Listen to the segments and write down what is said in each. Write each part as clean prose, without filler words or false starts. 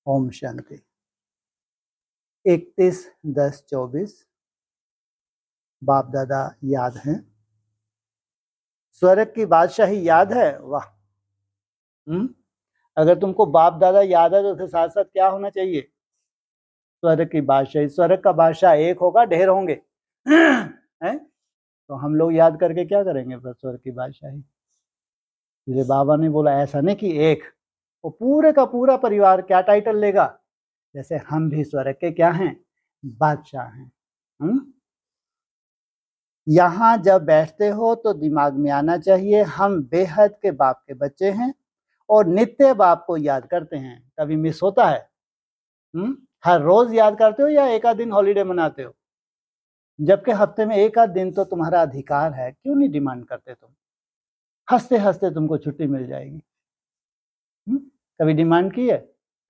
ओम शांति। 31-10-24 बाप दादा याद हैं। स्वर्ग की बादशाही याद है? वाह। अगर तुमको बाप दादा याद है तो उसके साथ साथ क्या होना चाहिए? स्वर्ग की बादशाही। स्वर्ग का बादशाह एक होगा, ढेर होंगे हैं? तो हम लोग याद करके क्या करेंगे फिर स्वर्ग की बादशाही? इसलिए बाबा ने बोला ऐसा नहीं कि एक, वो पूरे का पूरा परिवार क्या टाइटल लेगा? जैसे हम भी स्वर्ग के क्या हैं? बादशाह हैं। यहाँ जब बैठते हो तो दिमाग में आना चाहिए हम बेहद के बाप के बच्चे हैं और नित्य बाप को याद करते हैं। कभी मिस होता है? हर रोज याद करते हो या एक आध दिन हॉलीडे मनाते हो? जबकि हफ्ते में एक आध दिन तो तुम्हारा अधिकार है, क्यों नहीं डिमांड करते तुम? हंसते हंसते तुमको छुट्टी मिल जाएगी। कभी डिमांड की है?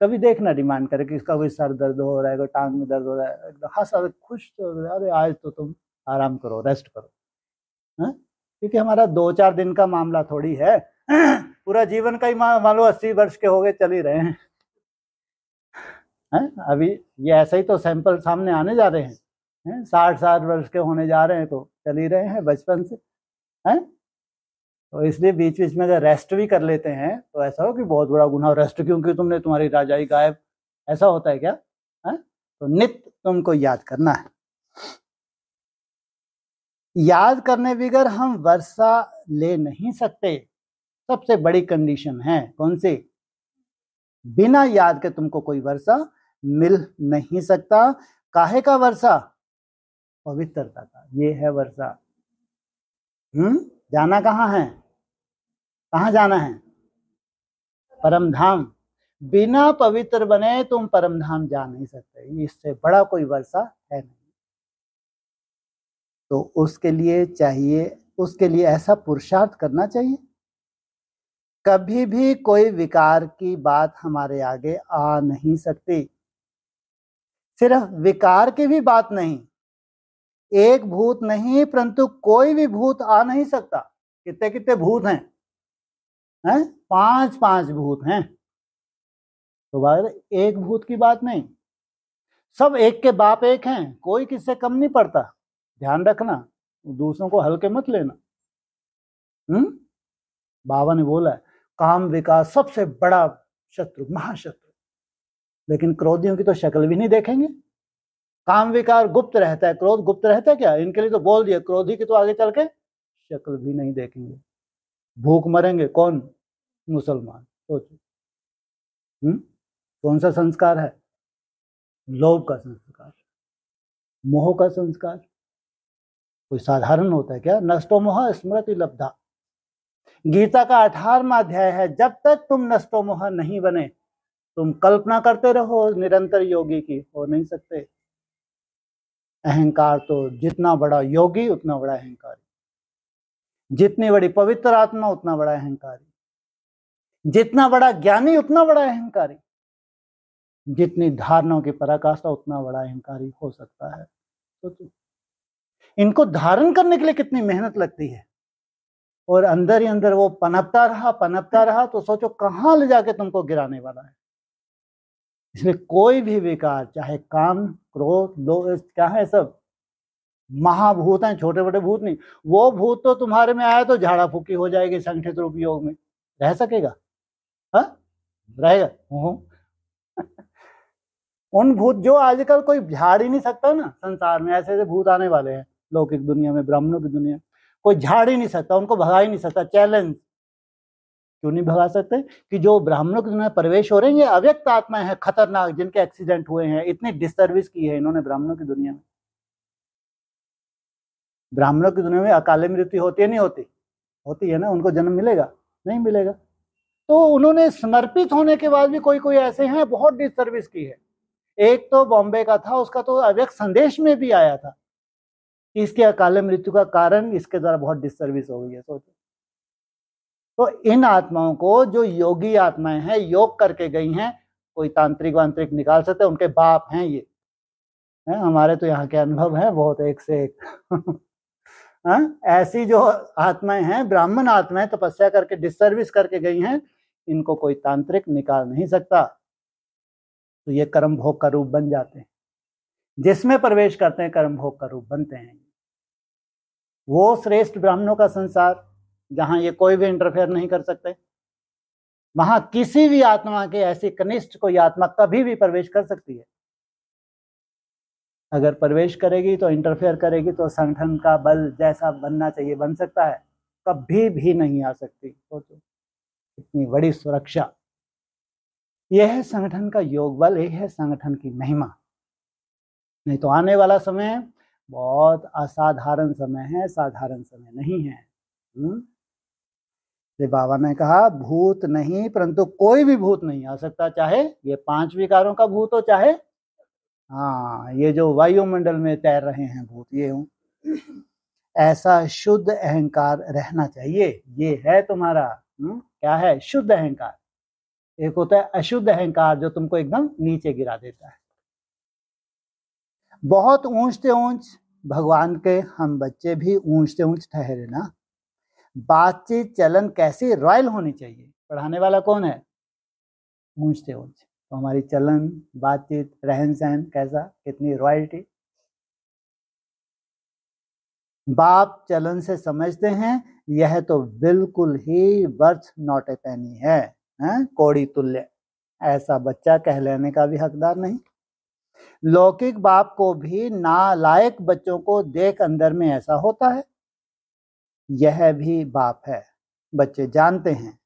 कभी देखना डिमांड करे कि इसका कोई सर दर्द हो रहा है, कोई टांग में दर्द हो रहा है, एकदम हंस खुश तो अरे आज तो तुम आराम करो, रेस्ट करो। क्योंकि हमारा 2-4 दिन का मामला थोड़ी है, पूरा जीवन का ही मान लो 80 वर्ष के हो गए चल ही रहे हैं। अभी ये ऐसा ही तो सैंपल सामने आने जा रहे हैं। 60 वर्ष के होने जा रहे हैं तो चल ही रहे हैं बचपन से। तो इसलिए बीच बीच में अगर रेस्ट भी कर लेते हैं तो ऐसा हो कि बहुत बड़ा गुनाह, रेस्ट क्योंकि तुमने तुम्हारी राजाई गायब, ऐसा होता है क्या? तो नित्य तुमको याद करना है। याद करने बगैर हम वर्षा ले नहीं सकते। सबसे बड़ी कंडीशन है कौन सी? बिना याद के तुमको कोई वर्षा मिल नहीं सकता। काहे का वर्षा? पवित्रता का। ये है वर्षा। जाना कहाँ है? कहाँ जाना है? परम धाम। बिना पवित्र बने तुम परम धाम जा नहीं सकते। इससे बड़ा कोई वर्षा है नहीं। तो उसके लिए ऐसा पुरुषार्थ करना चाहिए। कभी भी कोई विकार की बात हमारे आगे आ नहीं सकती। सिर्फ विकार की भी बात नहीं, एक भूत नहीं परंतु कोई भी भूत आ नहीं सकता। कितने कितने भूत हैं? 5 भूत हैं। तो बात एक भूत की बात नहीं, सब एक के बाप एक हैं, कोई किससे कम नहीं पड़ता। ध्यान रखना, दूसरों को हल्के मत लेना। बाबा ने बोला है काम विकार सबसे बड़ा शत्रु, महाशत्रु। लेकिन क्रोधियों की तो शक्ल भी नहीं देखेंगे। काम विकार गुप्त रहता है, क्रोध गुप्त रहता है क्या? इनके लिए तो बोल दिया, क्रोधी की तो आगे चल के शक्ल भी नहीं देखेंगे। भूख मरेंगे कौन? मुसलमान। सोचो कौन सा संस्कार है? लोभ का संस्कार, मोह का संस्कार। कोई साधारण होता है क्या? नष्टो मोह स्मृति लब्धा। गीता का 18वां अध्याय है, जब तक तुम नष्टो मोह नहीं बने तुम कल्पना करते रहो निरंतर योगी की, हो नहीं सकते। अहंकार तो जितना बड़ा योगी उतना बड़ा अहंकारी, जितनी बड़ी पवित्र आत्मा उतना बड़ा अहंकारी, जितना बड़ा ज्ञानी उतना बड़ा अहंकारी, जितनी धारणाओं की पराकाष्ठा उतना बड़ा अहंकारी हो सकता है। तो इनको धारण करने के लिए कितनी मेहनत लगती है, और अंदर ही अंदर वो पनपता रहा तो सोचो कहां ले जाके तुमको गिराने वाला है। इसलिए कोई भी विकार, चाहे काम, क्रोध, लोभ, क्या है, सब महाभूत हैं, छोटे बड़े भूत नहीं। वो भूत तो तुम्हारे में आया तो झाड़ा फूकी हो जाएगी संगठित रूप योग में, रह सकेगा? रहेगा? उन भूत जो आजकल कोई झाड़ ही नहीं सकता ना, संसार में ऐसे ऐसे भूत आने वाले हैं लौकिक दुनिया में, ब्राह्मणों की दुनिया, कोई झाड़ ही नहीं सकता, उनको भगा ही नहीं सकता। चैलेंज। क्यों नहीं भगा सकते? कि जो ब्राह्मणों की दुनिया में प्रवेश हो रहे हैं ये अव्यक्त आत्माएं हैं, खतरनाक, जिनके एक्सीडेंट हुए हैं, इतनी डिसर्विस की है इन्होंने ब्राह्मणों की दुनिया में। ब्राह्मणों की दुनिया में अकाले मृत्यु होती है नहीं होती? होती है ना। उनको जन्म मिलेगा? नहीं मिलेगा। तो उन्होंने समर्पित होने के बाद भी कोई कोई ऐसे हैं बहुत डिसर्विस की है। एक तो बॉम्बे का था, उसका तो अव्यक्त संदेश में भी आया था कि इसके अकाले मृत्यु का कारण इसके द्वारा बहुत डिसर्विस हो गई है। सोचो। तो इन आत्माओं को, जो योगी आत्माएं हैं, योग करके गई हैं, कोई तांत्रिक वांत्रिक निकाल सकते हैं, उनके बाप हैं ये। हमारे तो यहाँ के अनुभव है बहुत, एक से एक। ऐसी जो आत्माएं हैं, ब्राह्मण आत्माएं, तपस्या करके डिसर्विस करके गई हैं, इनको कोई तांत्रिक निकाल नहीं सकता। तो ये कर्म भोग का रूप बन जाते हैं। जिसमें प्रवेश करते हैं कर्म भोग का रूप बनते हैं। वो श्रेष्ठ ब्राह्मणों का संसार जहां ये कोई भी इंटरफेयर नहीं कर सकते, वहां किसी भी आत्मा के ऐसी कनिष्ठ कोई आत्मा कभी भी प्रवेश कर सकती है। अगर प्रवेश करेगी तो इंटरफेयर करेगी तो संगठन का बल जैसा बनना चाहिए बन सकता है, कभी भी नहीं आ सकती। सोचो इतनी बड़ी सुरक्षा, यह है संगठन का योग बल, यह है संगठन की महिमा। नहीं तो आने वाला समय बहुत असाधारण समय है, साधारण समय नहीं है। बाबा ने कहा भूत नहीं, परंतु कोई भी भूत नहीं आ सकता, चाहे ये 5 विकारों का भूत हो, चाहे ये जो वायुमंडल में तैर रहे हैं भूत, ये हो। ऐसा शुद्ध अहंकार रहना चाहिए। ये है तुम्हारा क्या है? शुद्ध अहंकार। एक होता है अशुद्ध अहंकार जो तुमको एकदम नीचे गिरा देता है। बहुत ऊंच से ऊंच भगवान के हम बच्चे भी ऊंच से ऊंच ठहरे ना। बातचीत चलन कैसी रॉयल होनी चाहिए। पढ़ाने वाला कौन है? ऊंच से ऊंच। तो हमारी चलन, बातचीत, रहन सहन कैसा, कितनी रॉयल्टी। बाप चलन से समझते हैं यह तो बिल्कुल ही वर्थ नॉट ए पेनी है, कौड़ी तुल्य। ऐसा बच्चा कहलाने का भी हकदार नहीं। लौकिक बाप को भी नालायक बच्चों को देख अंदर में ऐसा होता है, यह भी बाप है। बच्चे जानते हैं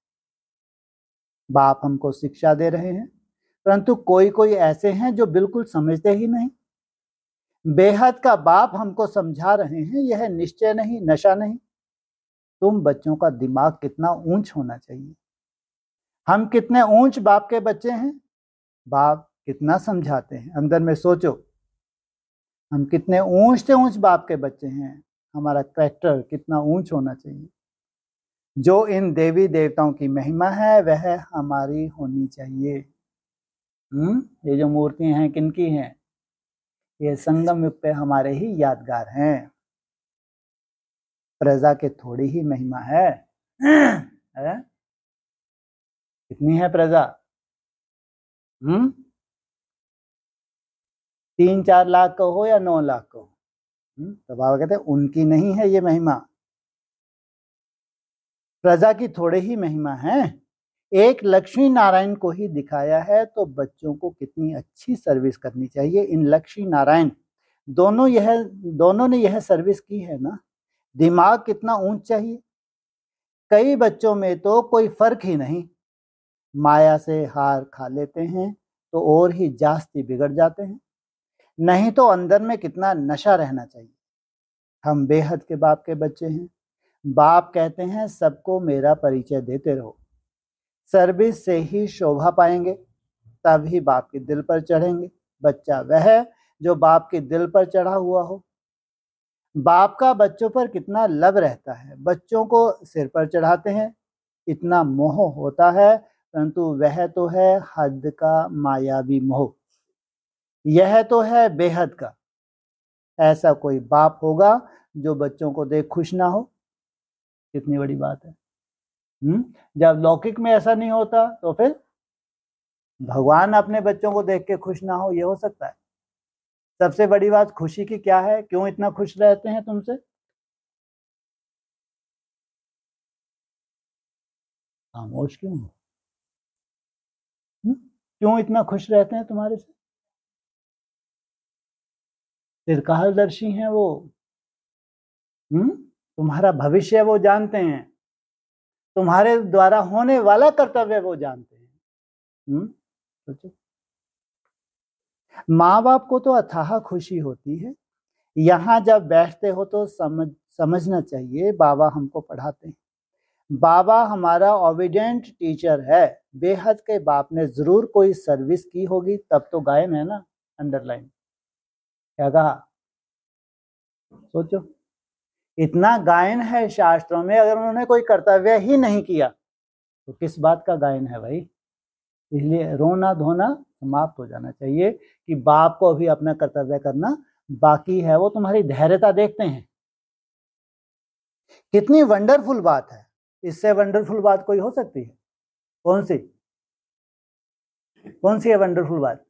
बाप हमको शिक्षा दे रहे हैं, परंतु कोई कोई ऐसे हैं जो बिल्कुल समझते ही नहीं। बेहद का बाप हमको समझा रहे हैं, यह निश्चय नहीं, नशा नहीं। तुम बच्चों का दिमाग कितना ऊंच होना चाहिए। हम कितने ऊंच बाप के बच्चे हैं, बाप कितना समझाते हैं। अंदर में सोचो, हम कितने ऊंच से ऊंच बाप के बच्चे हैं। हमारा कैरेक्टर कितना ऊंच होना चाहिए। जो इन देवी देवताओं की महिमा है वह हमारी होनी चाहिए। ये जो मूर्तियां हैं किनकी हैं? ये संगम युग पे हमारे ही यादगार हैं। प्रजा के थोड़ी ही महिमा है, कितनी है प्रजा? 3-4 लाख का हो या 9 लाख का हो, तो बाबा कहते हैं उनकी नहीं है ये महिमा, प्रजा की थोड़े ही महिमा है। एक लक्ष्मी नारायण को ही दिखाया है, तो बच्चों को कितनी अच्छी सर्विस करनी चाहिए। इन लक्ष्मी नारायण दोनों ने यह सर्विस की है ना। दिमाग कितना ऊंच चाहिए। कई बच्चों में तो कोई फर्क ही नहीं, माया से हार खा लेते हैं तो और ही जास्ती बिगड़ जाते हैं। नहीं तो अंदर में कितना नशा रहना चाहिए। हम बेहद के बाप के बच्चे हैं। बाप कहते हैं सबको मेरा परिचय देते रहो। सर्विस से ही शोभा पाएंगे, तभी बाप के दिल पर चढ़ेंगे। बच्चा वह जो बाप के दिल पर चढ़ा हुआ हो। बाप का बच्चों पर कितना लब रहता है। बच्चों को सिर पर चढ़ाते हैं, इतना मोह होता है, परंतु वह तो है हद का मायावी मोह, यह तो है बेहद का। ऐसा कोई बाप होगा जो बच्चों को देख खुश ना हो? कितनी बड़ी बात है। जब लौकिक में ऐसा नहीं होता तो फिर भगवान अपने बच्चों को देख के खुश ना हो, ये हो सकता है? सबसे बड़ी बात खुशी की क्या है? क्यों इतना खुश रहते हैं तुमसे? खामोश क्यों? क्यों इतना खुश रहते हैं तुम्हारे से? दीर्घकालदर्शी हैं वो। तुम्हारा भविष्य वो जानते हैं, तुम्हारे द्वारा होने वाला कर्तव्य वो जानते हैं। सोचो, माँ बाप को तो अथाह खुशी होती है। यहाँ जब बैठते हो तो समझना चाहिए बाबा हमको पढ़ाते हैं। बाबा हमारा ओबीडिएंट टीचर है। बेहद के बाप ने जरूर कोई सर्विस की होगी, तब तो गायन है ना। अंडरलाइन क्या कहा? सोचो, इतना गायन है शास्त्रों में, अगर उन्होंने कोई कर्तव्य ही नहीं किया तो किस बात का गायन है भाई? इसलिए रोना धोना समाप्त हो जाना चाहिए कि बाप को अभी अपना कर्तव्य करना बाकी है। वो तुम्हारी धैर्यता देखते हैं। कितनी वंडरफुल बात है। इससे वंडरफुल बात कोई हो सकती है? कौन सी है वंडरफुल बात?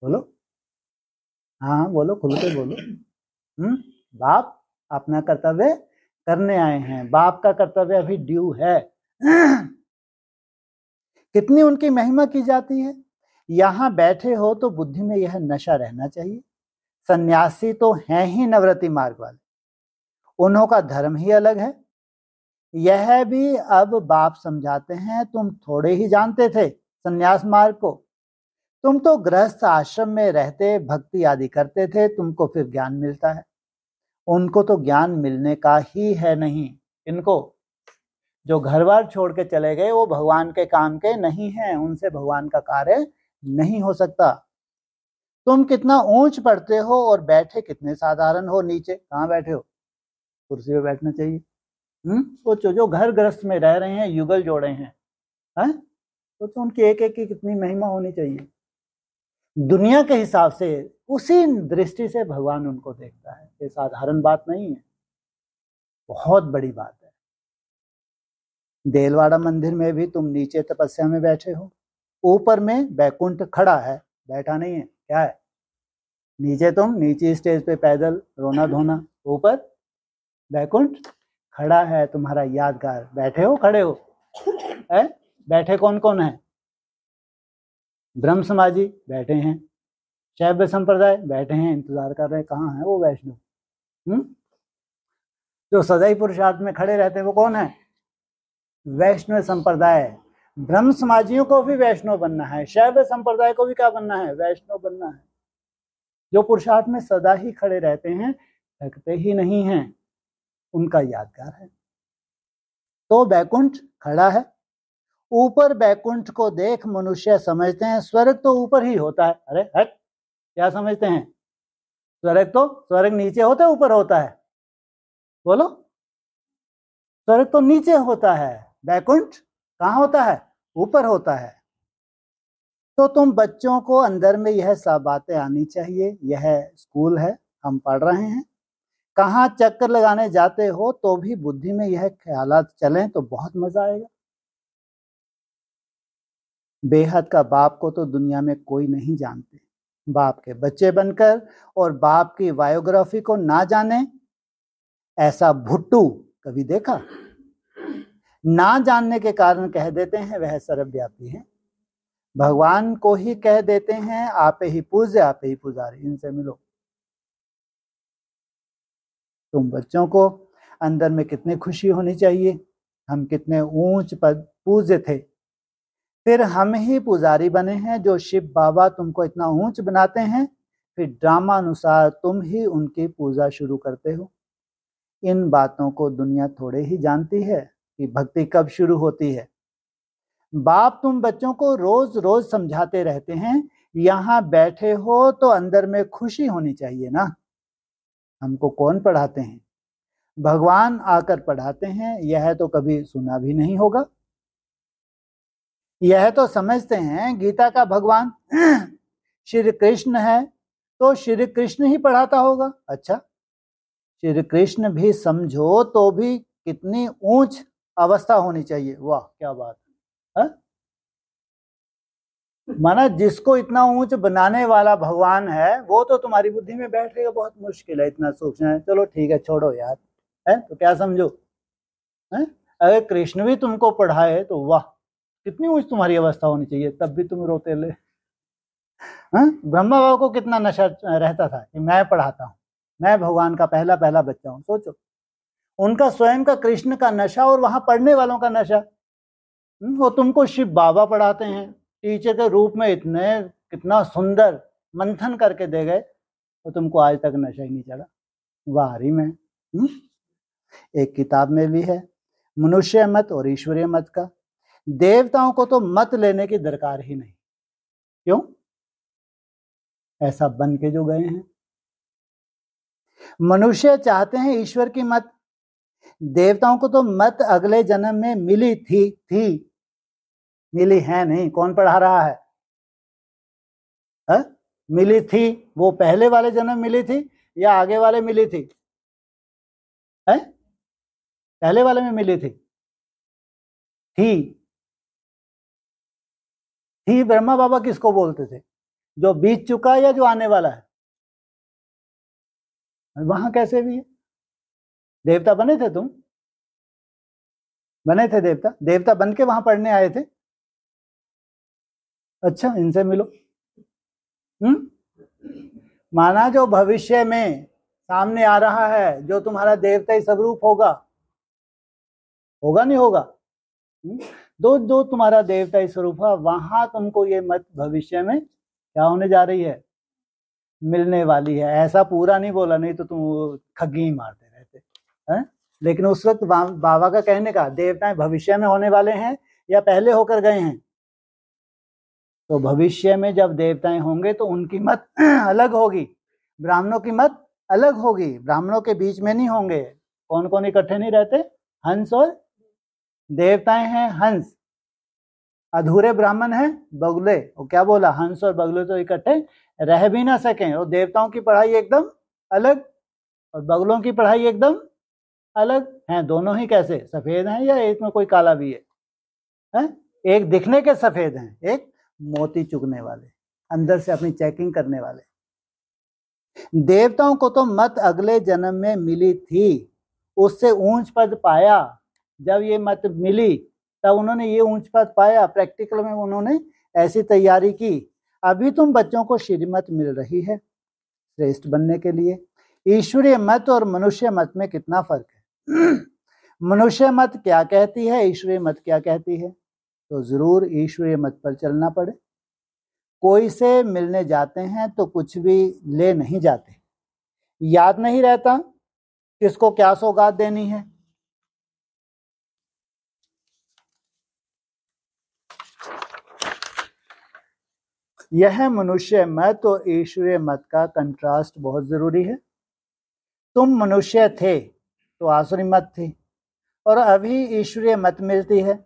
बोलो, हाँ बोलो, खुल के बोलो। बाप अपना कर्तव्य करने आए हैं, बाप का कर्तव्य अभी ड्यू है। कितनी उनकी महिमा की जाती है। यहाँ बैठे हो तो बुद्धि में यह नशा रहना चाहिए, सन्यासी तो हैं ही नवरति मार्ग वाले, उन्हों का धर्म ही अलग है। यह भी अब बाप समझाते हैं, तुम थोड़े ही जानते थे सन्यास मार्ग को। तुम तो गृहस्थ आश्रम में रहते भक्ति आदि करते थे, तुमको फिर ज्ञान मिलता है। उनको तो ज्ञान मिलने का ही है नहीं। इनको जो घर बार छोड़ के चले गए वो भगवान के काम के नहीं हैं, उनसे भगवान का कार्य नहीं हो सकता। तुम कितना ऊंच पढ़ते हो और बैठे कितने साधारण हो, नीचे कहाँ बैठे हो, कुर्सी पे बैठना चाहिए। सोचो, जो घर गृहस्थ में रह रहे हैं, युगल जोड़े हैं, तो उनकी एक एक की कितनी महिमा होनी चाहिए। दुनिया के हिसाब से उसी दृष्टि से भगवान उनको देखता है, ये साधारण बात नहीं है, बहुत बड़ी बात है। देलवाड़ा मंदिर में भी तुम नीचे तपस्या में बैठे हो, ऊपर में वैकुंठ खड़ा है, बैठा नहीं है। क्या है? नीचे तुम नीचे स्टेज पे पैदल रोना धोना, ऊपर वैकुंठ खड़ा है तुम्हारा यादगार। बैठे हो खड़े हो? है? बैठे कौन कौन है? ब्रह्म समाजी बैठे हैं, शैव संप्रदाय बैठे हैं, इंतजार कर रहे हैं कहाँ है वो वैष्णव। जो सदाई पुरुषार्थ में खड़े रहते हैं वो कौन है? वैष्णव संप्रदाय। ब्रह्म समाजियों को भी वैष्णव बनना है, शैव संप्रदाय को भी क्या बनना है? वैष्णव बनना है। जो पुरुषार्थ में सदा ही खड़े रहते हैं, थकते ही नहीं हैं, उनका यादगार है। तो बैकुंठ खड़ा है, ऊपर बैकुंठ को देख मनुष्य समझते हैं स्वर्ग तो ऊपर ही होता है। अरे हट, क्या समझते हैं? स्वर्ग नीचे होता है ऊपर होता है? बोलो, स्वर्ग तो नीचे होता है, बैकुंठ कहाँ होता है? ऊपर होता है। तो तुम बच्चों को अंदर में यह सब बातें आनी चाहिए। यह स्कूल है, हम पढ़ रहे हैं, कहाँ चक्कर लगाने जाते हो तो भी बुद्धि में यह ख्यालात चलें तो बहुत मजा आएगा। बेहद का बाप को तो दुनिया में कोई नहीं जानते। बाप के बच्चे बनकर और बाप की बायोग्राफी को ना जाने, ऐसा भुट्टू कभी देखा? ना जानने के कारण कह देते हैं वह सर्वव्यापी है, भगवान को ही कह देते हैं आप ही पूज्य आप ही पुजारी, इनसे मिलो। तुम बच्चों को अंदर में कितनी खुशी होनी चाहिए, हम कितने ऊंच पद पूज्य थे, फिर हम ही पुजारी बने हैं। जो शिव बाबा तुमको इतना ऊंच बनाते हैं, फिर ड्रामा अनुसार तुम ही उनकी पूजा शुरू करते हो। इन बातों को दुनिया थोड़े ही जानती है कि भक्ति कब शुरू होती है। बाप तुम बच्चों को रोज रोज समझाते रहते हैं, यहाँ बैठे हो तो अंदर में खुशी होनी चाहिए ना। हमको कौन पढ़ाते हैं? भगवान आकर पढ़ाते हैं, यह तो कभी सुना भी नहीं होगा। यह तो समझते हैं गीता का भगवान श्री कृष्ण है तो श्री कृष्ण ही पढ़ाता होगा। अच्छा, श्री कृष्ण भी समझो तो भी कितनी ऊंच अवस्था होनी चाहिए। वाह क्या बात है। माना जिसको इतना ऊंच बनाने वाला भगवान है वो तो तुम्हारी बुद्धि में बैठेगा, बहुत मुश्किल है इतना सोचना है। चलो ठीक है, छोड़ो यार, है तो क्या समझो है? अगर कृष्ण भी तुमको पढ़ाए तो वाह कितनी ऊंच तुम्हारी अवस्था होनी चाहिए, तब भी तुम रोते ले। ब्रह्मा बाबा को कितना नशा रहता था कि मैं पढ़ाता हूँ, मैं भगवान का पहला पहला बच्चा हूँ। सोचो, उनका स्वयं का कृष्ण का नशा और वहां पढ़ने वालों का नशा। वो तुमको शिव बाबा पढ़ाते हैं, टीचर के रूप में इतने कितना सुंदर मंथन करके दे गए, तो तुमको आज तक नशा ही नहीं चढ़ा। वारी में एक किताब में भी है, मनुष्य मत और ईश्वरीय मत का। देवताओं को तो मत लेने की दरकार ही नहीं। क्यों? ऐसा बन के जो गए हैं। मनुष्य चाहते हैं ईश्वर की मत, देवताओं को तो मत अगले जन्म में मिली थी, मिली है नहीं। कौन पढ़ा रहा है? मिली थी, वो पहले वाले जन्म मिली थी या आगे वाले मिली थी? पहले वाले में मिली थी। थी ब्रह्मा बाबा किसको बोलते थे? जो बीत चुका है या जो आने वाला है? वहां कैसे भी है? देवता बने थे तुम? बने थे देवता? देवता बन के वहां पढ़ने आए थे? अच्छा, इनसे मिलो। माना जो भविष्य में सामने आ रहा है, जो तुम्हारा देवता ही स्वरूप होगा, होगा नहीं होगा? जो तुम्हारा देवता ही स्वरूप है, वहां तुमको ये मत भविष्य में क्या होने जा रही है, मिलने वाली है। ऐसा पूरा नहीं बोला, नहीं तो तुम खग्गी ही मारते रहते हैं। लेकिन उस वक्त बाबा का कहने का, देवताएं भविष्य में होने वाले हैं या पहले होकर गए हैं? तो भविष्य में जब देवताएं होंगे तो उनकी मत अलग होगी, ब्राह्मणों की मत अलग होगी। ब्राह्मणों के बीच में नहीं होंगे। कौन कौन इकट्ठे नहीं रहते? हंस और देवताएं हैं हंस, अधूरे ब्राह्मण हैं बगुले। वो क्या बोला, हंस और बगुले तो इकट्ठे रह भी ना सकें। और देवताओं की पढ़ाई एकदम अलग और बगुलों की पढ़ाई एकदम अलग हैं। दोनों ही कैसे सफेद हैं या एक में कोई काला भी है? एक दिखने के सफेद हैं, एक मोती चुगने वाले, अंदर से अपनी चेकिंग करने वाले। देवताओं को तो मत अगले जन्म में मिली थी, उससे ऊंच पद पाया। जब ये मत मिली तब उन्होंने ये ऊंच पद पाया, प्रैक्टिकल में उन्होंने ऐसी तैयारी की। अभी तुम बच्चों को श्रीमत मिल रही है श्रेष्ठ बनने के लिए। ईश्वरीय मत और मनुष्य मत में कितना फर्क है? मनुष्य मत क्या कहती है, ईश्वरीय मत क्या कहती है? तो जरूर ईश्वरीय मत पर चलना पड़े। कोई से मिलने जाते हैं तो कुछ भी ले नहीं जाते, याद नहीं रहता किसको क्या सौगात देनी है। यह मनुष्य मत और ईश्वरीय मत का कंट्रास्ट बहुत जरूरी है। तुम मनुष्य थे तो आसुरी मत थी, और अभी ईश्वरीय मत मिलती है।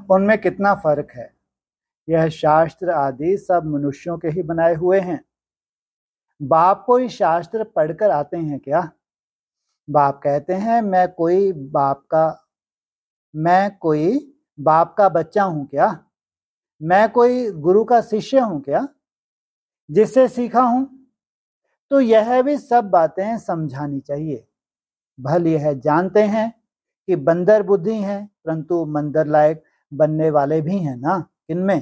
उनमें कितना फर्क है। यह शास्त्र आदि सब मनुष्यों के ही बनाए हुए हैं। बाप कोई शास्त्र पढ़कर आते हैं क्या? बाप कहते हैं मैं कोई बाप का बच्चा हूं क्या? मैं कोई गुरु का शिष्य हूं क्या, जिससे सीखा हूं? तो यह भी सब बातें समझानी चाहिए। भल यह जानते हैं कि बंदर बुद्धि हैं, परंतु मंदिर लायक बनने वाले भी हैं ना। किनमें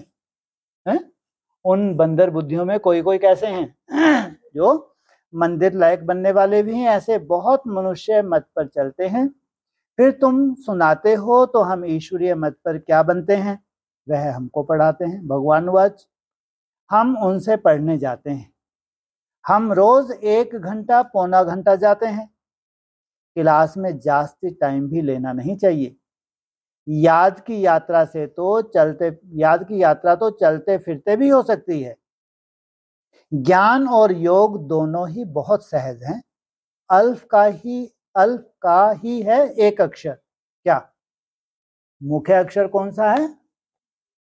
है? उन बंदर बुद्धियों में कोई कोई कैसे हैं जो मंदिर लायक बनने वाले भी हैं। ऐसे बहुत मनुष्य मत पर चलते हैं। फिर तुम सुनाते हो तो हम ईश्वरीय मत पर क्या बनते हैं, वह हमको पढ़ाते हैं। भगवान वाच, हम उनसे पढ़ने जाते हैं। हम रोज 1 घंटा पौना घंटा जाते हैं। क्लास में जास्ती टाइम भी लेना नहीं चाहिए। याद की यात्रा तो चलते फिरते भी हो सकती है। ज्ञान और योग दोनों ही बहुत सहज हैं। अल्फ का ही है एक अक्षर। क्या मुख्य अक्षर कौन सा है?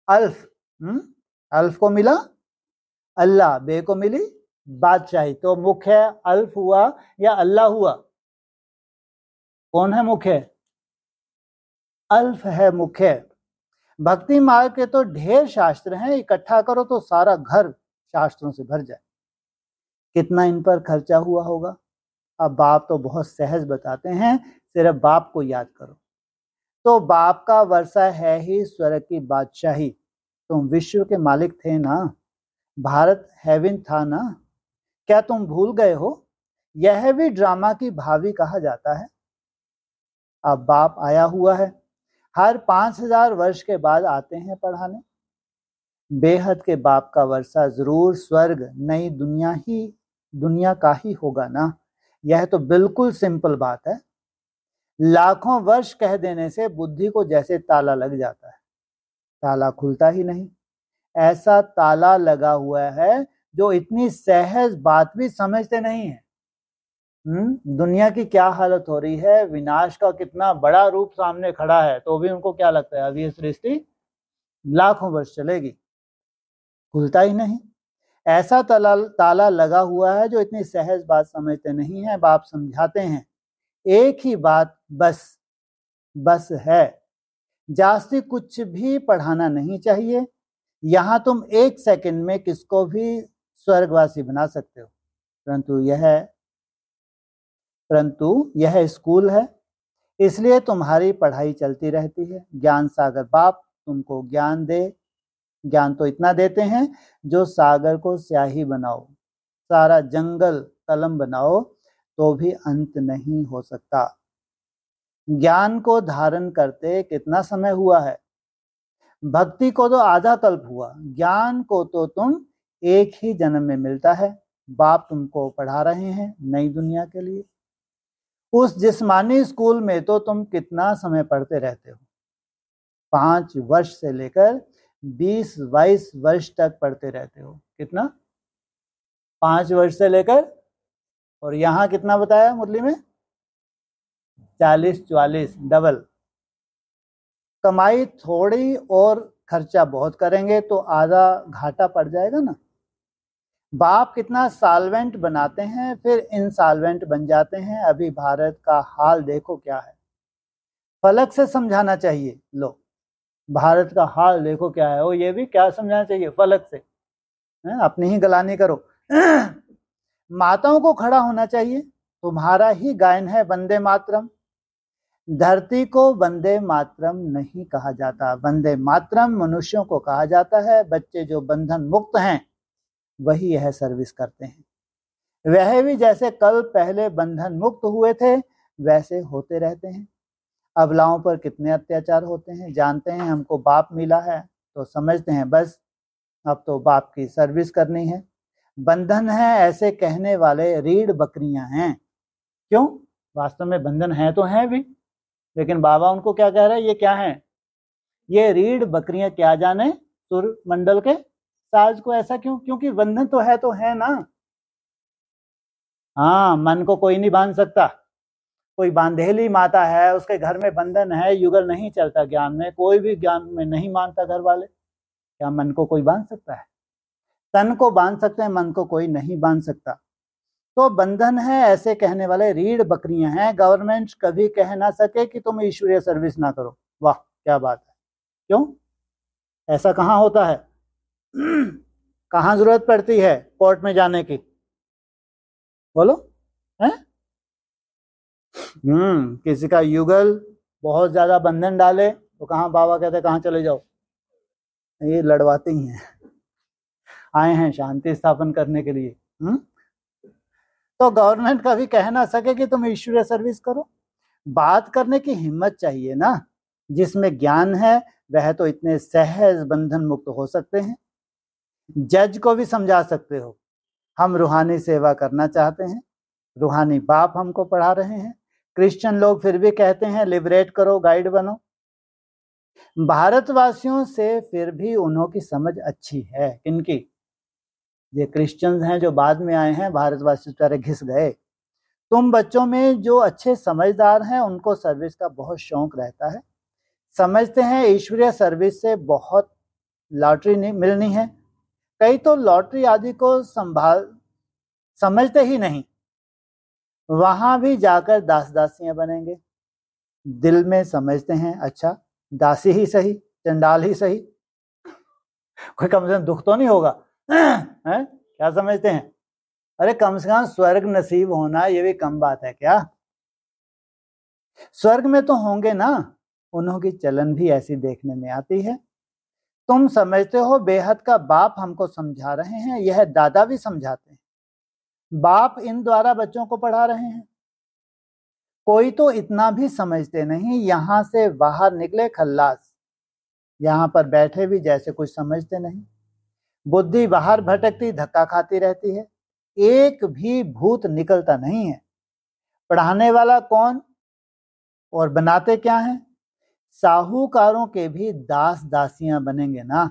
अल्फ। अल्फ को मिला अल्लाह, बे को मिली बादशाही। तो मुख्य अल्फ हुआ या अल्लाह हुआ? कौन है मुख्य? अल्फ है मुख्य। भक्ति मार्ग के तो ढेर शास्त्र हैं, इकट्ठा करो तो सारा घर शास्त्रों से भर जाए। कितना इन पर खर्चा हुआ होगा। अब बाप तो बहुत सहज बताते हैं, सिर्फ बाप को याद करो। तो बाप का वर्षा है ही स्वर्ग की बादशाही। तुम विश्व के मालिक थे ना, भारत हेवन था ना, क्या तुम भूल गए हो? यह भी ड्रामा की भावी कहा जाता है। अब बाप आया हुआ है, हर 5000 वर्ष के बाद आते हैं पढ़ाने। बेहद के बाप का वर्षा जरूर स्वर्ग नई दुनिया का ही होगा ना। यह तो बिल्कुल सिंपल बात है। लाखों वर्ष कह देने से बुद्धि को जैसे ताला लग जाता है, ताला खुलता ही नहीं। ऐसा ताला लगा हुआ है जो इतनी सहज बात भी समझते नहीं है। दुनिया की क्या हालत हो रही है, विनाश का कितना बड़ा रूप सामने खड़ा है, तो भी उनको क्या लगता है अभी ये सृष्टि लाखों वर्ष चलेगी, खुलता ही नहीं। ऐसा ताला लगा हुआ है जो इतनी सहज बात समझते नहीं है। बाप समझाते हैं एक ही बात बस है, जास्ती कुछ भी पढ़ाना नहीं चाहिए। यहां तुम 1 सेकंड में किसको भी स्वर्गवासी बना सकते हो, परंतु यह स्कूल है, इसलिए तुम्हारी पढ़ाई चलती रहती है। ज्ञान सागर बाप तुमको ज्ञान दे, ज्ञान तो इतना देते हैं जो सागर को स्याही बनाओ, सारा जंगल कलम बनाओ तो भी अंत नहीं हो सकता। ज्ञान को धारण करते कितना समय हुआ है? भक्ति को तो आधा कल्प हुआ, ज्ञान को तो तुम एक ही जन्म में मिलता है। बाप तुमको पढ़ा रहे हैं नई दुनिया के लिए। उस जिस्मानी स्कूल में तो तुम कितना समय पढ़ते रहते हो? 5 वर्ष से लेकर 20-22 वर्ष तक पढ़ते रहते हो। कितना? 5 वर्ष से लेकर, और यहाँ कितना बताया मुरली में? 40-44, डबल। कमाई थोड़ी और खर्चा बहुत करेंगे तो आधा घाटा पड़ जाएगा ना। बाप कितना साल्वेंट बनाते हैं, फिर इंसॉल्वेंट बन जाते हैं। अभी भारत का हाल देखो क्या है। फलक से समझाना चाहिए, लो भारत का हाल देखो क्या है। वो ये भी क्या समझाना चाहिए? फलक से, अपनी ही गलानी करो। माताओं को खड़ा होना चाहिए, तुम्हारा ही गायन है वंदे मातरम। धरती को वंदे मातरम नहीं कहा जाता, वंदे मातरम मनुष्यों को कहा जाता है। बच्चे जो बंधन मुक्त हैं वही यह सर्विस करते हैं। वह भी जैसे कल पहले बंधन मुक्त हुए थे वैसे होते रहते हैं। अबलाओं पर कितने अत्याचार होते हैं जानते हैं। हमको बाप मिला है तो समझते हैं बस अब तो बाप की सर्विस करनी है। बंधन है ऐसे कहने वाले रीढ़ बकरियां हैं। क्यों? वास्तव में बंधन है तो है भी, लेकिन बाबा उनको क्या कह रहे हैं? ये क्या है? ये रीढ़ बकरियां क्या जाने सुर मंडल के साज को। ऐसा क्यों? क्योंकि बंधन तो है ना। हाँ, मन को कोई नहीं बांध सकता। कोई बांधेली माता है, उसके घर में बंधन है, युगल नहीं चलता ज्ञान में, कोई भी ज्ञान में नहीं मानता घर वाले। क्या मन को कोई बांध सकता है? तन को बांध सकते हैं, मन को कोई नहीं बांध सकता। तो बंधन है ऐसे कहने वाले रीढ़ बकरियां हैं। गवर्नमेंट कभी कह ना सके कि तुम ईश्वरीय सर्विस ना करो। वाह क्या बात है। क्यों? ऐसा कहाँ होता है? कहाँ जरूरत पड़ती है कोर्ट में जाने की? बोलो है? किसी का युगल बहुत ज्यादा बंधन डाले तो कहाँ बाबा कहते कहाँ चले जाओ। ये लड़वाते ही हैं, आए हैं शांति स्थापन करने के लिए। तो गवर्नमेंट कभी कह ना सके कि तुम ईश्वरीय सर्विस करो। बात करने की हिम्मत चाहिए ना। जिसमें ज्ञान है वह तो इतने सहज बंधन मुक्त हो सकते हैं। जज को भी समझा सकते हो, हम रूहानी सेवा करना चाहते हैं, रूहानी बाप हमको पढ़ा रहे हैं। क्रिश्चियन लोग फिर भी कहते हैं लिबरेट करो, गाइड बनो। भारतवासियों से फिर भी उन्हों की समझ अच्छी है। किनकी? ये क्रिश्चियंस हैं जो बाद में आए हैं, भारतवासी तरह घिस गए। तुम बच्चों में जो अच्छे समझदार हैं उनको सर्विस का बहुत शौक रहता है। समझते हैं ईश्वरीय सर्विस से बहुत लॉटरी नहीं मिलनी है। कई तो लॉटरी आदि को समझते ही नहीं, वहां भी जाकर दास दासियां बनेंगे। दिल में समझते हैं अच्छा दासी ही सही, चंडाल ही सही, कोई कम से कम दुख तो नहीं होगा। है? क्या समझते हैं? अरे कम से कम स्वर्ग नसीब होना ये भी कम बात है क्या? स्वर्ग में तो होंगे ना। उन्हों की चलन भी ऐसी देखने में आती है। तुम समझते हो बेहद का बाप हमको समझा रहे हैं, यह दादा भी समझाते हैं। बाप इन द्वारा बच्चों को पढ़ा रहे हैं। कोई तो इतना भी समझते नहीं, यहां से बाहर निकले खल्लास, यहां पर बैठे भी जैसे कुछ समझते नहीं। बुद्धि बाहर भटकती धक्का खाती रहती है, एक भी भूत निकलता नहीं है। पढ़ाने वाला कौन और बनाते क्या है? साहूकारों के भी दास दासियां बनेंगे ना।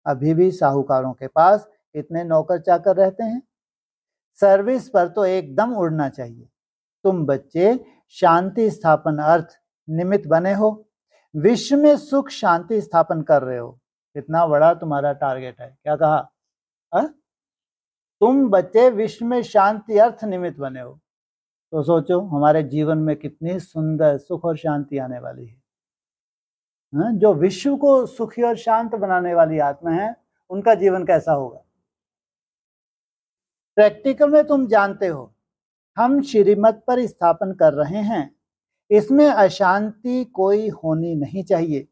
अभी भी साहूकारों के पास इतने नौकर चाकर रहते हैं। सर्विस पर तो एकदम उड़ना चाहिए। तुम बच्चे शांति स्थापन अर्थ निमित्त बने हो, विश्व में सुख शांति स्थापन कर रहे हो। कितना बड़ा तुम्हारा टारगेट है। क्या कहा? तुम बच्चे विश्व में शांति अर्थ निमित्त बने हो, तो सोचो हमारे जीवन में कितनी सुंदर सुख और शांति आने वाली है। जो विश्व को सुखी और शांत बनाने वाली आत्मा है, उनका जीवन कैसा होगा? प्रैक्टिकल में तुम जानते हो, हम श्रीमत पर स्थापन कर रहे हैं, इसमें अशांति कोई होनी नहीं चाहिए।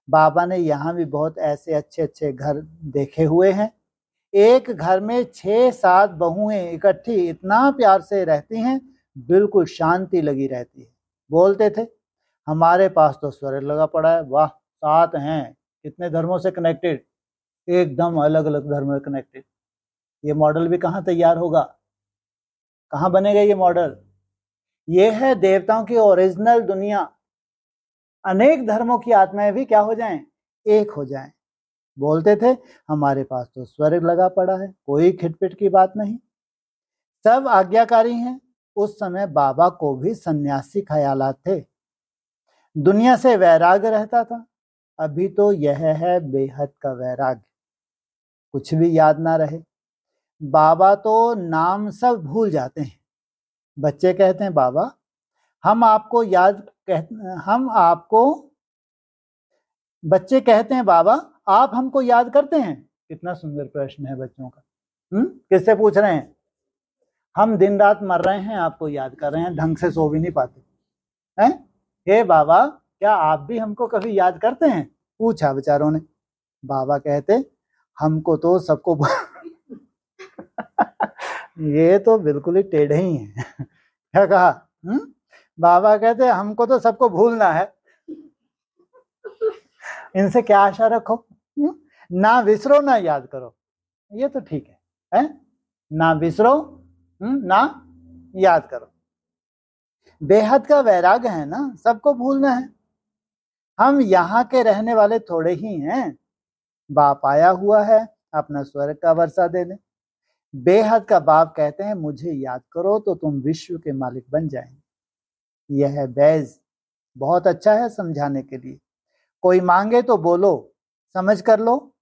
बाबा ने यहाँ भी बहुत ऐसे अच्छे अच्छे घर देखे हुए हैं। एक घर में 6-7 बहुएं इकट्ठी इतना प्यार से रहती हैं, बिल्कुल शांति लगी रहती है। बोलते थे हमारे पास तो स्वर्ग लगा पड़ा है। वाह, 7 हैं, कितने धर्मों से कनेक्टेड, एकदम अलग अलग धर्मों से कनेक्टेड। ये मॉडल भी कहाँ तैयार होगा, कहाँ बनेगा ये मॉडल? ये है देवताओं की ओरिजिनल दुनिया। अनेक धर्मों की आत्माएं भी क्या हो जाएं? एक हो जाएं। बोलते थे हमारे पास तो स्वर्ग लगा पड़ा है, कोई खिटपिट की बात नहीं, सब आज्ञाकारी हैं। उस समय बाबा को भी सन्यासी ख्यालात थे, दुनिया से वैराग्य रहता था। अभी तो यह है बेहद का वैराग्य, कुछ भी याद ना रहे। बाबा तो नाम सब भूल जाते हैं। बच्चे कहते हैं बाबा हम आपको बच्चे कहते हैं बाबा आप हमको याद करते हैं। कितना सुंदर प्रश्न है बच्चों का। किससे पूछ रहे हैं? हम दिन रात मर रहे हैं, आपको याद कर रहे हैं, ढंग से सो भी नहीं पाते हैं। हे बाबा क्या आप भी हमको कभी याद करते हैं? पूछा बेचारों ने। बाबा कहते हमको तो सबको ये तो बिल्कुल ही टेढ़े ही है। क्या कहा? बाबा कहते हमको तो सबको भूलना है, इनसे क्या आशा रखो? ना विसरो ना याद करो, ये तो ठीक है? ना विसरो ना याद करो। बेहद का वैराग्य है ना, सबको भूलना है। हम यहाँ के रहने वाले थोड़े ही हैं। बाप आया हुआ है अपना स्वर्ग का वर्षा देने। बेहद का बाप कहते हैं मुझे याद करो तो तुम विश्व के मालिक बन जाएंगे। यह बैज बहुत अच्छा है समझाने के लिए। कोई मांगे तो बोलो, समझ कर लो।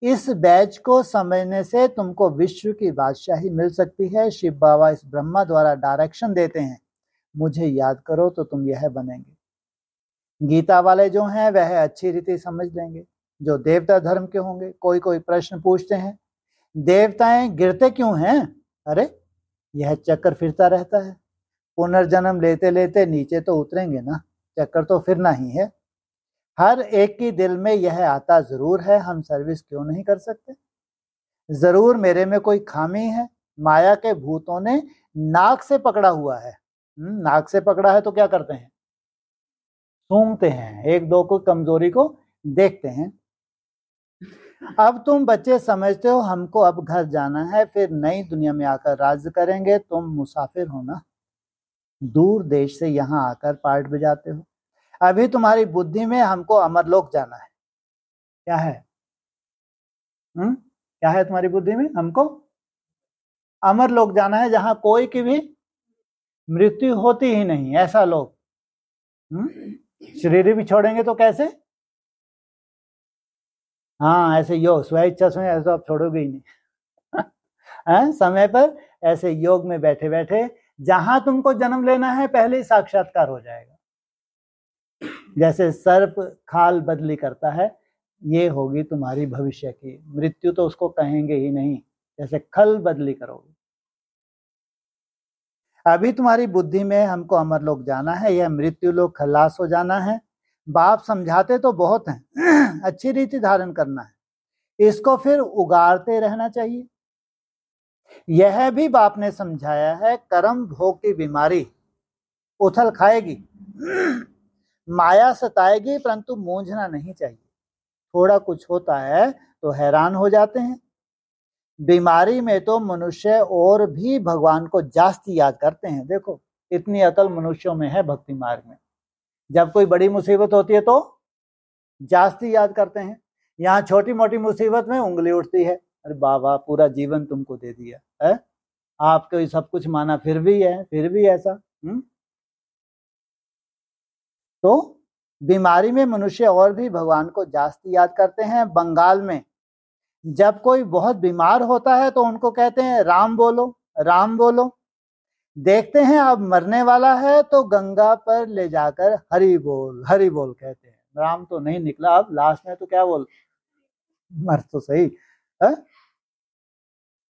इस बैच को समझने से तुमको विश्व की बादशाही मिल सकती है। शिव बाबा इस ब्रह्मा द्वारा डायरेक्शन देते हैं, मुझे याद करो तो तुम यह बनेंगे। गीता वाले जो हैं वह अच्छी रीति समझ लेंगे, जो देवता धर्म के होंगे। कोई कोई प्रश्न पूछते हैं देवताएं गिरते क्यों हैं? अरे यह चक्कर फिरता रहता है, पुनर्जन्म लेते लेते नीचे तो उतरेंगे ना, चक्कर तो फिरना ही है। हर एक की दिल में यह आता जरूर है, हम सर्विस क्यों नहीं कर सकते? जरूर मेरे में कोई खामी है। माया के भूतों ने नाक से पकड़ा हुआ है। नाक से पकड़ा है तो क्या करते हैं? सूंघते हैं, एक दो को कमजोरी को देखते हैं। अब तुम बच्चे समझते हो हमको अब घर जाना है, फिर नई दुनिया में आकर राज्य करेंगे। तुम मुसाफिर हो ना, दूर देश से यहाँ आकर पार्ट बजाते हो। अभी तुम्हारी बुद्धि में हमको अमरलोक जाना है। क्या है? क्या है तुम्हारी बुद्धि में? हमको अमरलोक जाना है, जहां कोई की भी मृत्यु होती ही नहीं, ऐसा लोक। शरीर भी छोड़ेंगे तो कैसे? हाँ ऐसे योग स्व इच्छा से, ऐसा आप छोड़ोगे ही नहीं। समय पर ऐसे योग में बैठे बैठे जहां तुमको जन्म लेना है पहले ही साक्षात्कार हो जाएगा। जैसे सर्प खाल बदली करता है, ये होगी तुम्हारी भविष्य की मृत्यु, तो उसको कहेंगे ही नहीं, जैसे खल बदली करोगे। अभी तुम्हारी बुद्धि में हमको अमरलोक जाना है, यह मृत्यु लोक खलास हो जाना है। बाप समझाते तो बहुत हैं, अच्छी रीति धारण करना है, इसको फिर उगारते रहना चाहिए। यह भी बाप ने समझाया है, कर्म भोग की बीमारी उथल खाएगी, माया सताएगी, परंतु मूंझना नहीं चाहिए। थोड़ा कुछ होता है तो हैरान हो जाते हैं। बीमारी में तो मनुष्य और भी भगवान को जास्ती याद करते हैं। देखो इतनी अकल मनुष्यों में है भक्ति मार्ग में। जब कोई बड़ी मुसीबत होती है तो जास्ती याद करते हैं, यहाँ छोटी मोटी मुसीबत में उंगली उठती है, अरे बाबा पूरा जीवन तुमको दे दिया है, आपको सब कुछ माना फिर भी है, फिर भी ऐसा। तो बीमारी में मनुष्य और भी भगवान को जास्ती याद करते हैं। बंगाल में जब कोई बहुत बीमार होता है तो उनको कहते हैं राम बोलो, राम बोलो। देखते हैं अब मरने वाला है तो गंगा पर ले जाकर हरि बोल कहते हैं, राम तो नहीं निकला, अब लास्ट में तो क्या बोल, मर तो सही है?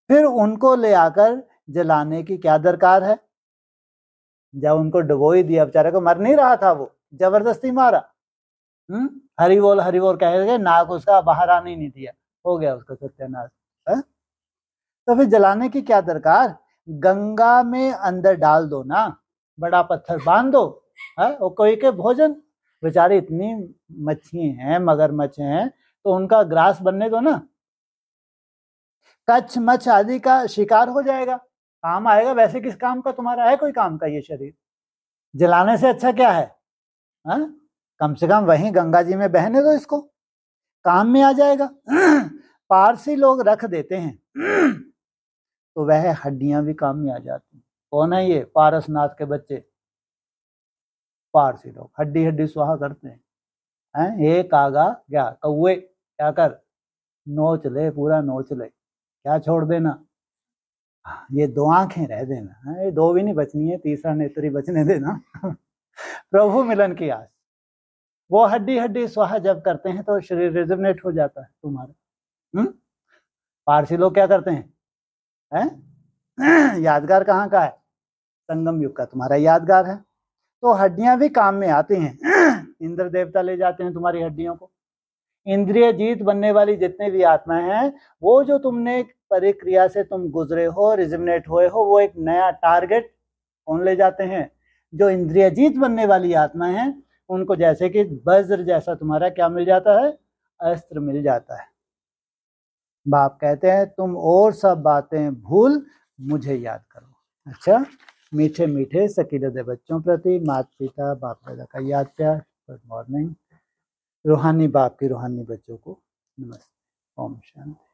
फिर उनको ले आकर जलाने की क्या दरकार है? जब उनको डुबो ही दिया, बेचारे को मर नहीं रहा था, वो जबरदस्ती मारा। हरि बोल कह गए, नाक उसका बाहर आने नहीं दिया, हो गया उसका सत्यानाश है? तो फिर जलाने की क्या दरकार? गंगा में अंदर डाल दो ना, बड़ा पत्थर बांध दो है, और कोई के भोजन, बेचारे इतनी मच्छी हैं, मगरमच्छ हैं, तो उनका ग्रास बनने दो ना, कच्छ मच्छ आदि का शिकार हो जाएगा, काम आएगा। वैसे किस काम का तुम्हारा है कोई काम का ये शरीर? जलाने से अच्छा क्या है? हा? कम से कम वहीं गंगा जी में बहने दो इसको, काम में आ जाएगा। पारसी लोग रख देते हैं तो वह हड्डियां भी काम में आ जाती हैं। कौन है ये? पारसनाथ के बच्चे, पारसी लोग हड्डी हड्डी स्वाहा करते हैं। एक आगा क्या कौए क्या कर, नोच ले, पूरा नोच ले, क्या छोड़ देना, ये 2 आंखें रह देना, ये 2 भी नहीं बचनी है, तीसरा नेत्र ही बचने देना। प्रभु मिलन की आस। वो हड्डी हड्डी स्वाहा जब करते हैं तो शरीर रिजुवनेट हो जाता है तुम्हारा। पारसी लोग क्या करते हैं? यादगार कहाँ का है? संगम युग का तुम्हारा यादगार है। तो हड्डियां भी काम में आती हैं। इंद्र देवता ले जाते हैं तुम्हारी हड्डियों को। इंद्रिय जीत बनने वाली जितने भी आत्माएं हैं, वो जो तुमने परिक्रिया से तुम गुजरे हो, रिजुवनेट हुए हो, वो एक नया टारगेट कौन ले जाते हैं? जो इंद्रिय जीत बनने वाली आत्माएं हैं, उनको जैसे कि वज्र जैसा तुम्हारा क्या मिल जाता है? अस्त्र मिल जाता है। बाप कहते हैं तुम और सब बातें भूल मुझे याद करो। अच्छा, मीठे मीठे सकीलत बच्चों प्रति माता पिता बाप दादा का याद प्यार। Good morning. रूहानी बाप की रूहानी बच्चों को नमस्ते। ओम शांति।